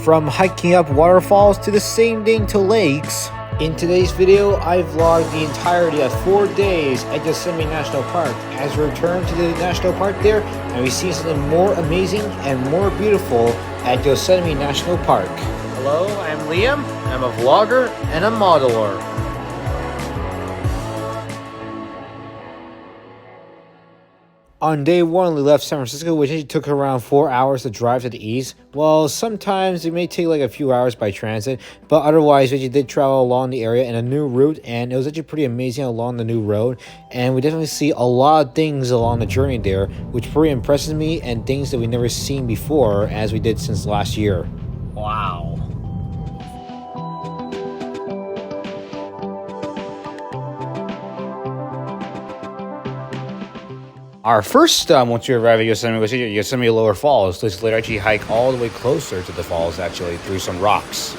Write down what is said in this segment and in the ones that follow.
From hiking up waterfalls to the same thing to lakes. In today's video, I vlogged the entirety of 4 days at Yosemite National Park as we return to the national park there and we see something more amazing and more beautiful at Yosemite National Park. Hello, I'm Liam. I'm a vlogger and a modeler. On day one, we left San Francisco, which actually took around 4 hours to drive to the east. Well, sometimes it may take like a few hours by transit, but otherwise, we actually did travel along the area in a new route, and it was actually pretty amazing along the new road. And we definitely see a lot of things along the journey there, which pretty impresses me, and things that we've never seen before as we did since last year. Wow. Our first stop once you arrive at Yosemite was Yosemite Lower Falls. Let's later actually hike all the way closer to the falls, actually, through some rocks.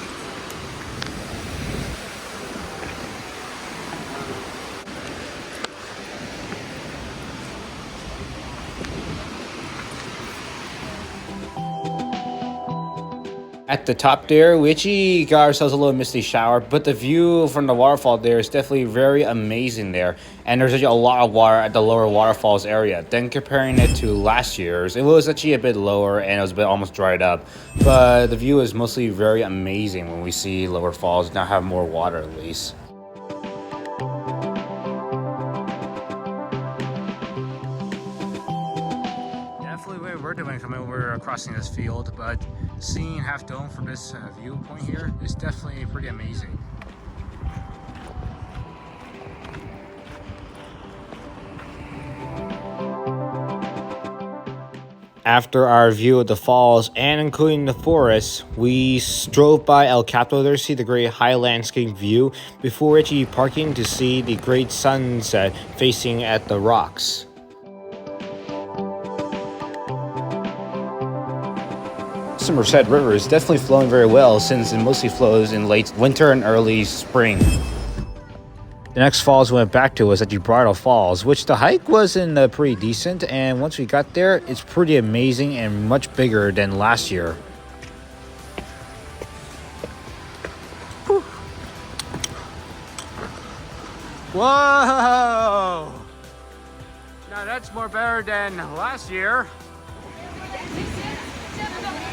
At the top there, we actually got ourselves a little misty shower, but the view from the waterfall there is definitely very amazing there. And there's actually a lot of water at the lower waterfalls area. Then comparing it to last year's, it was actually a bit lower and it was a bit almost dried up. But the view is mostly very amazing when we see lower falls now have more water at least. We're doing coming over crossing this field, but seeing Half Dome from this viewpoint here is definitely pretty amazing. After our view of the falls and including the forest, we drove by El Capital there to see the great high landscape view before actually parking to see the great sunset facing at the rocks. The Merced River is definitely flowing very well since it mostly flows in late winter and early spring. The next falls we went back to was at Bridal Falls, which the hike wasn't pretty decent, and once we got there, it's pretty amazing and much bigger than last year. Whew. Whoa! Now that's more better than last year.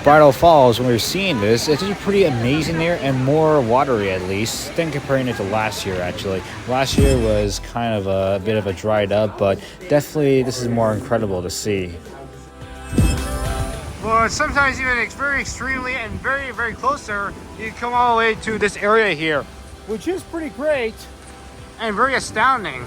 Bridal Falls, when we were seeing this, it's actually pretty amazing there and more watery at least than comparing it to last year actually. Last year was kind of a bit of a dried up, but definitely this is more incredible to see. Well, sometimes even it's very extremely and very, very closer, you come all the way to this area here, which is pretty great and very astounding.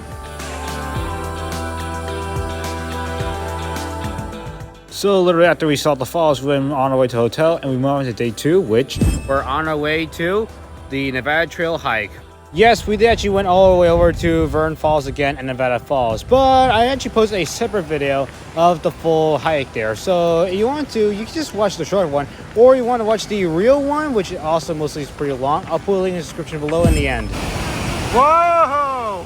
So literally after we saw the falls, we went on our way to the hotel and we moved on to day 2, which we're on our way to the Nevada Trail hike. Yes, we actually went all the way over to Vern Falls again and Nevada Falls, but I actually posted a separate video of the full hike there. So if you want to, you can just watch the short one, or you want to watch the real one, which also mostly is pretty long. I'll put a link in the description below in the end. Whoa!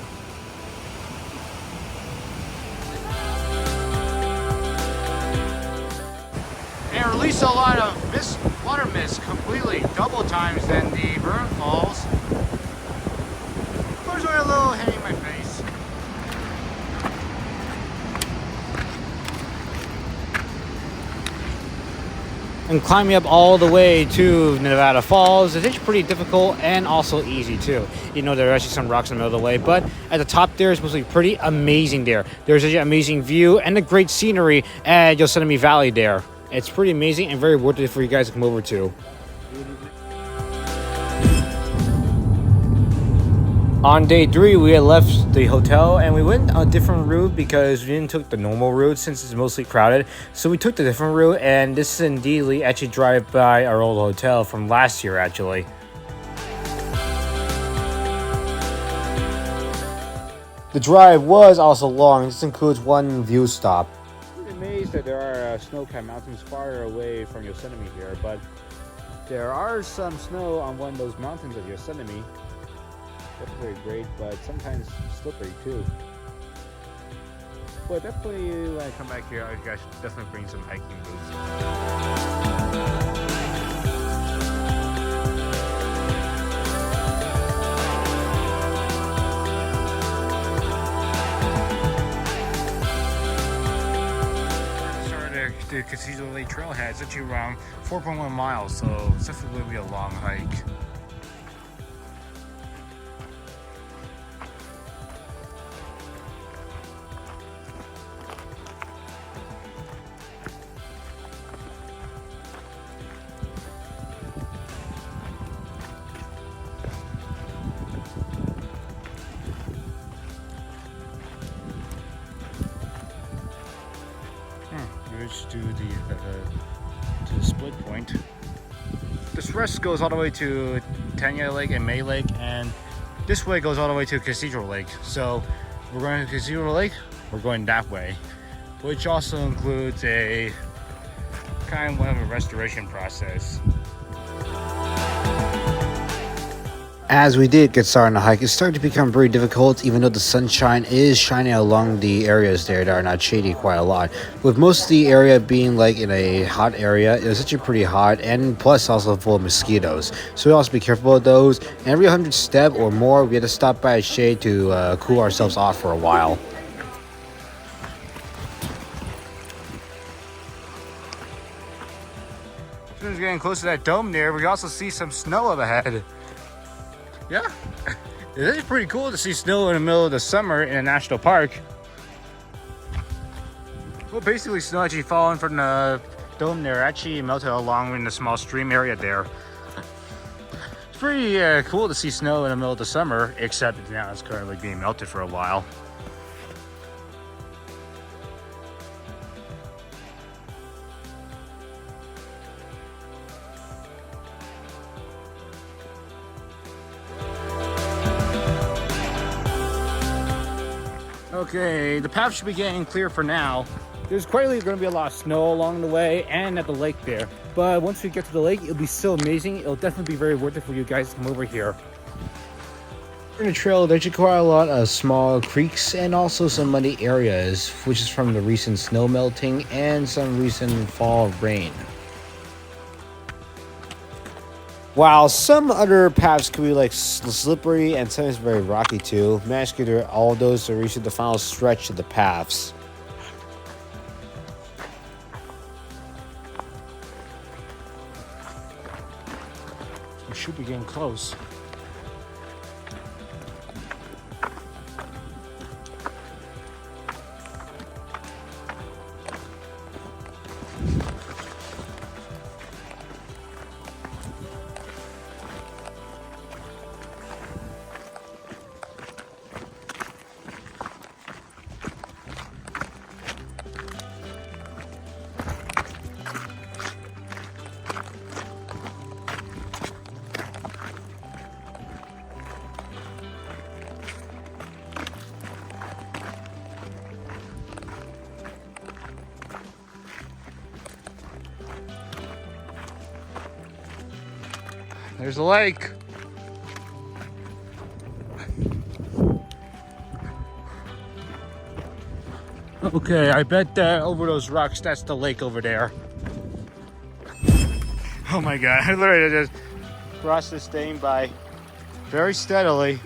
And release a lot of water mist, completely double times than the Vern Falls. Of course, I got a little hitting my face. And climbing up all the way to Nevada Falls is actually pretty difficult and also easy too. You know, there are actually some rocks in the middle of the way, but at the top there is mostly pretty amazing there. There's actually an amazing view and a great scenery at Yosemite Valley there. It's pretty amazing and very worth it for you guys to come over to. On day 3, we had left the hotel and we went a different route because we didn't take the normal route since it's mostly crowded. So we took the different route, and this is indeed actually drive by our old hotel from last year actually. The drive was also long. This includes one view stop. Amazed that there are snow-capped mountains far away from Yosemite here, but there are some snow on one of those mountains of Yosemite. That's very great, but sometimes slippery too. But definitely when I come back here, I should definitely bring some hiking boots. Cathedral Lake trailhead. It's actually around 4.1 miles, so it's definitely going to be a long hike. Let's do the split point. This rest goes all the way to Tanya Lake and May Lake, and this way goes all the way to Cathedral Lake. So we're going to Cathedral Lake, we're going that way, which also includes a kind of a restoration process. As we did get started on the hike, it started to become very difficult, even though the sunshine is shining along the areas there that are not shady quite a lot. With most of the area being like in a hot area, it was actually pretty hot, and plus also full of mosquitoes. So we also be careful of those. And every 100 step or more, we had to stop by a shade to cool ourselves off for a while. As soon as we're getting close to that dome there, we also see some snow up ahead. Yeah, it is pretty cool to see snow in the middle of the summer in a national park. Well, basically snow actually falling from the dome there actually melted along in the small stream area there. It's pretty cool to see snow in the middle of the summer, except now it's currently being melted for a while. Okay, the path should be getting clear for now. There's quite going to be a lot of snow along the way and at the lake there. But once we get to the lake, it'll be so amazing. It'll definitely be very worth it for you guys to come over here. In the trail, there's quite a lot of small creeks and also some muddy areas, which is from the recent snow melting and some recent fall rain. While some other paths could be like slippery and sometimes very rocky too, we managed to get through all of those to reach the final stretch of the paths. We should be getting close. There's the lake. Okay, I bet that over those rocks, that's the lake over there. Oh my God, I literally just crossed this thing by very steadily.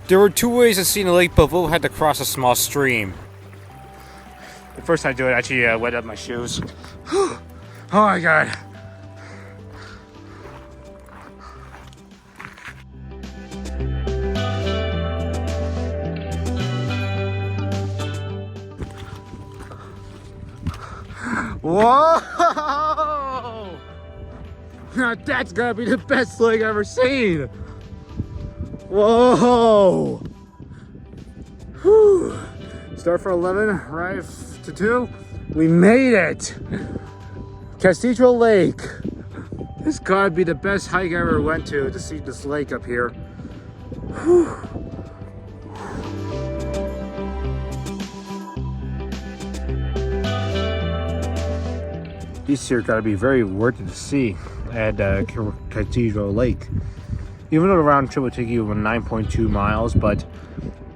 There were two ways of seeing the lake, but both had to cross a small stream. The first time I do it, I actually wet up my shoes. Oh my God. Whoa! Now that's gotta be the best lake I've ever seen. Whoa! Whew. Start for 11, right to 2. We made it! Cathedral Lake. This gotta be the best hike I ever went to see this lake up here. Whew. These here gotta be very worth it to see at Cathedral Lake. Even though the round trip would take you 9.2 miles, but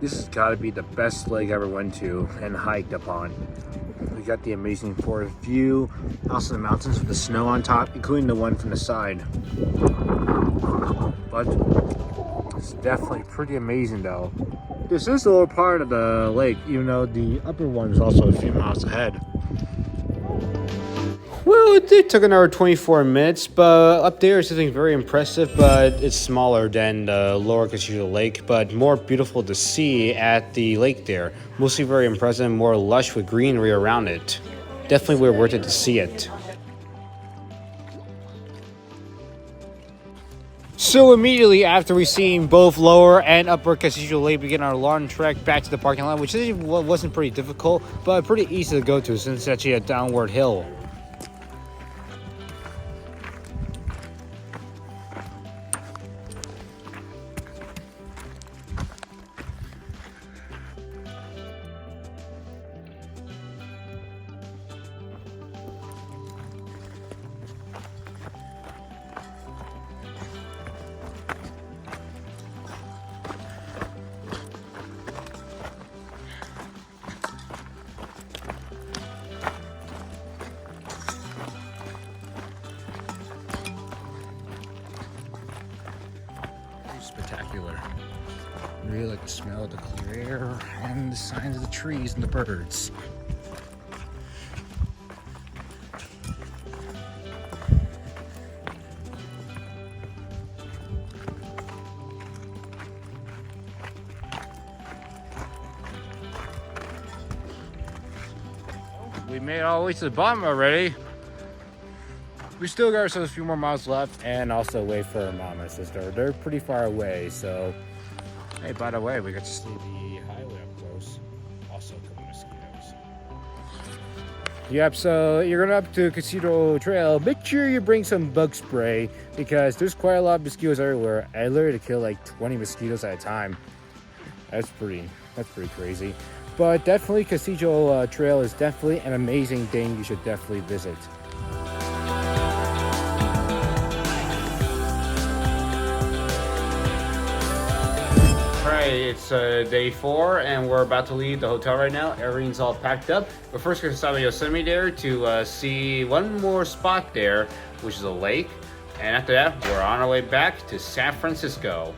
this has gotta be the best lake I ever went to and hiked upon. We got the amazing forest view, also the mountains with the snow on top, including the one from the side. But it's definitely pretty amazing though. This is the lower part of the lake, even though the upper one is also a few miles ahead. Well, it did took another 24 minutes, but up there is something very impressive, but it's smaller than the lower Cathedral Lake, but more beautiful to see at the lake there. Mostly very impressive, more lush with greenery around it. Definitely worth it to see it. So immediately after we seen both lower and upper Cathedral Lake, we begin our long trek back to the parking lot, which wasn't pretty difficult, but pretty easy to go to since it's actually a downward hill. Spectacular. Really like the smell of the clear air and the signs of the trees and the birds. We made it all the way to the bottom already. We still got ourselves a few more miles left, and also wait for our mom and sister. They're pretty far away, so hey, by the way, we got to see the highway up close. Also, a couple mosquitoes. Yep, so you're going up to Cathedral Trail. Make sure you bring some bug spray because there's quite a lot of mosquitoes everywhere. I literally kill like 20 mosquitoes at a time. That's pretty crazy. But definitely, Cathedral Trail is definitely an amazing thing. You should definitely visit. Alright, it's day 4 and we're about to leave the hotel right now. Everything's all packed up. But first we're going to stop at Yosemite there to see one more spot there, which is a lake. And after that, we're on our way back to San Francisco.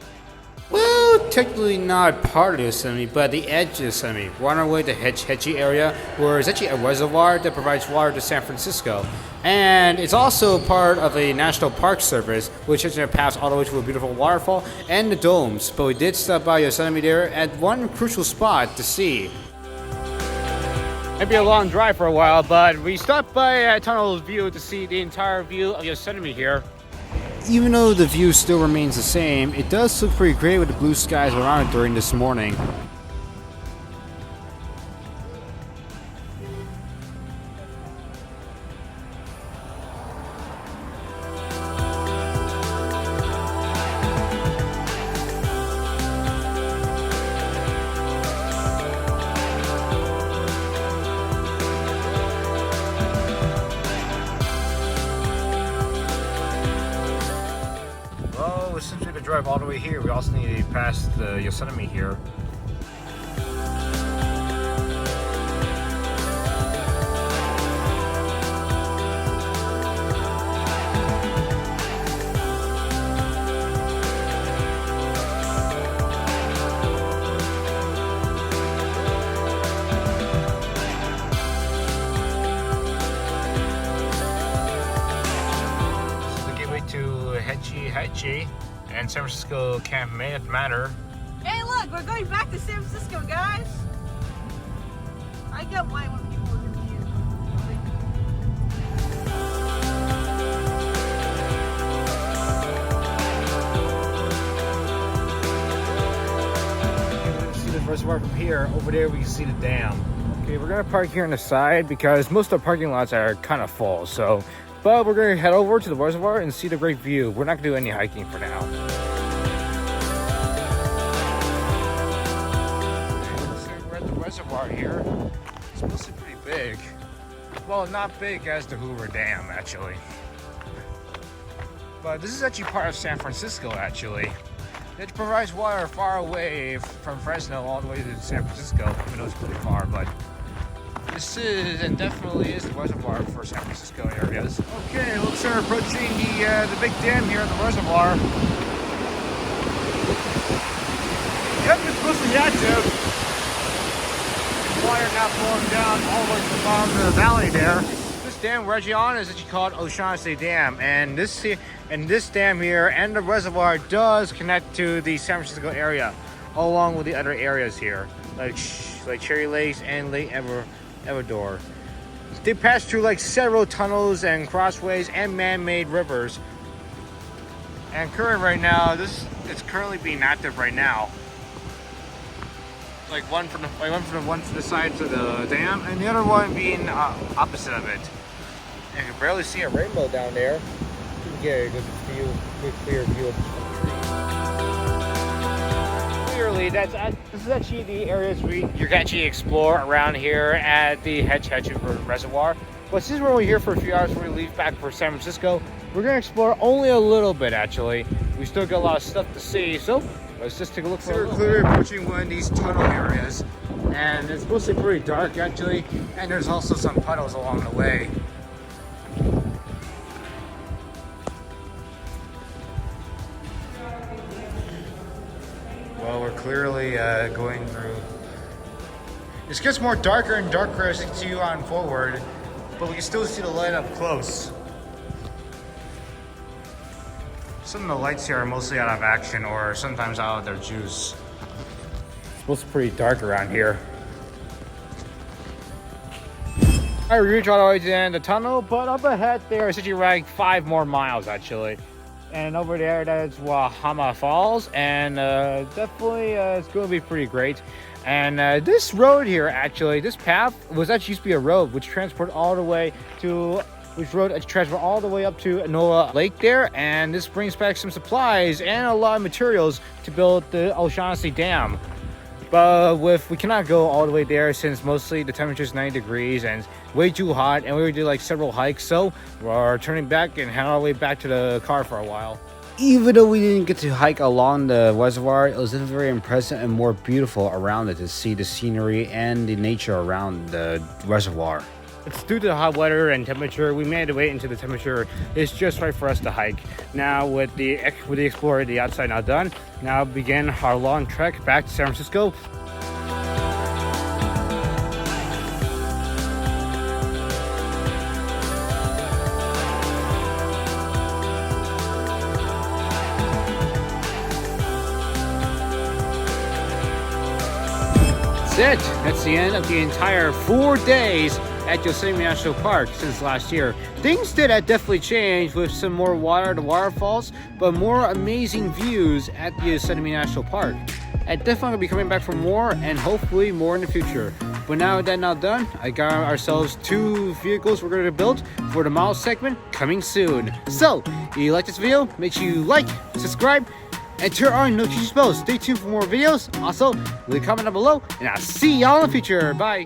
Well, technically not part of Yosemite, but the edge of Yosemite. We're on our way to hetchy area, where it's actually a reservoir that provides water to San Francisco. And it's also part of a National Park Service, which is going to pass all the way to a beautiful waterfall and the domes. But we did stop by Yosemite there at one crucial spot to see. It'd be a long drive for a while, but we stopped by a tunnel view to see the entire view of Yosemite here. Even though the view still remains the same, it does look pretty great with the blue skies around it during this morning. Since we have to drive all the way here, we also need to pass the Yosemite here. This is the gateway to hetchy. And San Francisco can't matter. Hey, look, we're going back to San Francisco, guys. I get why when people are confused. Okay, we can see the reservoir from here. Over there, we can see the dam. Okay, we're gonna park here on the side because most of the parking lots are kind of full. But we're going to head over to the reservoir and see the great view. We're not going to do any hiking for now. So we're at the reservoir here. It's mostly pretty big. Well, not big as the Hoover Dam, actually. But this is actually part of San Francisco, actually. It provides water far away from Fresno all the way to San Francisco, even though it's pretty far, but this is and definitely is the reservoir for San Francisco areas. Okay, looks like we're approaching the big dam here at the reservoir. Yep, it's mostly active. Water now flowing down all the way to the bottom of the valley there. This dam we're actually on is actually called O-Shaughnessy Dam, and this dam here and the reservoir does connect to the San Francisco area, along with the other areas here, like Cherry Lakes and Lake Ecuador. They pass through like several tunnels and crossways and man-made rivers. And current right now, it's currently being active right now. Like one from the sides of the dam, and the other one being opposite of it. And you can barely see a rainbow down there. You can get a good clear view of the tree. Clearly, this is actually the areas you can actually explore around here at the hetchy reservoir. But since we're only here for a few hours before we leave back for San Francisco, we're gonna explore only a little bit. Actually, we still got a lot of stuff to see, so let's just take a look. So we're clearly approaching one of these tunnel areas, and it's mostly pretty dark actually, and there's also some puddles along the way. Well, we're clearly going through. This gets more darker and darker as you continue on forward, but we can still see the light up close. Some of the lights here are mostly out of action or sometimes out of their juice. It's mostly pretty dark around here. Alright, we reached all the way to the end of the tunnel, but up ahead there is actually like 5 more miles actually. And over there, that's Wahama Falls, and definitely it's going to be pretty great. And this road here, actually, this path was actually used to be a road which transported all the way to, all the way up to Noah Lake there. And this brings back some supplies and a lot of materials to build the O-Shaughnessy Dam. But we cannot go all the way there since mostly the temperature is 90 degrees and it's way too hot, and we did like several hikes, so we're turning back and heading all the way back to the car for a while. Even though we didn't get to hike along the reservoir, it was very impressive and more beautiful around it to see the scenery and the nature around the reservoir. It's due to the hot weather and temperature. We made it wait until the temperature is just right for us to hike. Now with the explorer, the outside now done, now begin our long trek back to San Francisco. That's it. That's the end of the entire 4 days at Yosemite National Park since last year. Things did definitely change with some more water, the waterfalls, but more amazing views at the Yosemite National Park. I'm definitely going to be coming back for more and hopefully more in the future. But now that now done, I got ourselves 2 vehicles we're going to build for the model segment coming soon. So, if you like this video, make sure you like, subscribe, and turn on notifications bells. Stay tuned for more videos. Also, leave a comment down below, and I'll see y'all in the future. Bye.